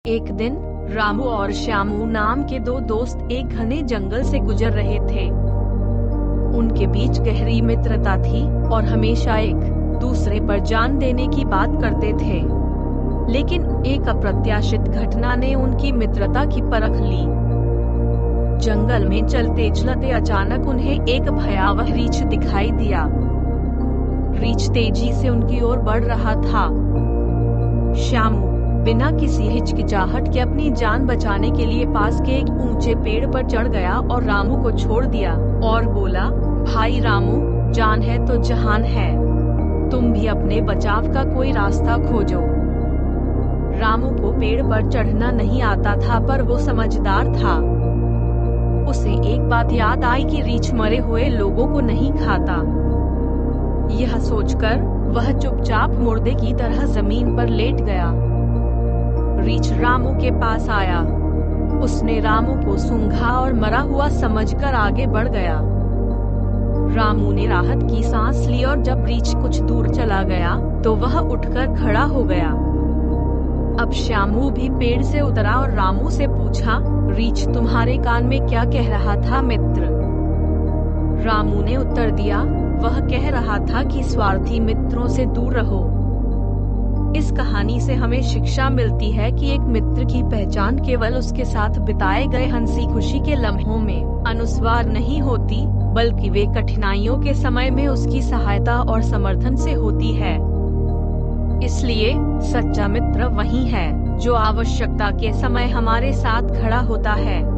एक दिन रामू और श्यामू नाम के दो दोस्त एक घने जंगल से गुजर रहे थे। उनके बीच गहरी मित्रता थी और हमेशा एक दूसरे पर जान देने की बात करते थे। लेकिन एक अप्रत्याशित घटना ने उनकी मित्रता की परख ली। जंगल में चलते चलते अचानक उन्हें एक भयावह रीछ दिखाई दिया। रीछ तेजी से उनकी ओर बढ़ रहा था। श्यामू बिना किसी हिचकिचाहट के अपनी जान बचाने के लिए पास के एक ऊंचे पेड़ पर चढ़ गया और रामू को छोड़ दिया और बोला, भाई रामू, जान है तो जहान है, तुम भी अपने बचाव का कोई रास्ता खोजो। रामू को पेड़ पर चढ़ना नहीं आता था, पर वो समझदार था। उसे एक बात याद आई कि रीछ मरे हुए लोगों को नहीं खाता। यह सोचकर वह चुपचाप मुर्दे की तरह जमीन पर लेट गया। रीछ रामू के पास आया। उसने रामू को सूंघा और मरा हुआ समझकर आगे बढ़ गया। रामू ने राहत की सांस ली और जब रीछ कुछ दूर चला गया तो वह उठकर खड़ा हो गया। अब श्यामू भी पेड़ से उतरा और रामू से पूछा, रीछ तुम्हारे कान में क्या कह रहा था मित्र? रामू ने उत्तर दिया, वह कह रहा था कि स्वार्थी मित्रों से दूर रहो। इस कहानी से हमें शिक्षा मिलती है कि एक मित्र की पहचान केवल उसके साथ बिताए गए हंसी खुशी के लम्हों में अनुस्वार नहीं होती, बल्कि वे कठिनाइयों के समय में उसकी सहायता और समर्थन से होती है। इसलिए सच्चा मित्र वही है जो आवश्यकता के समय हमारे साथ खड़ा होता है।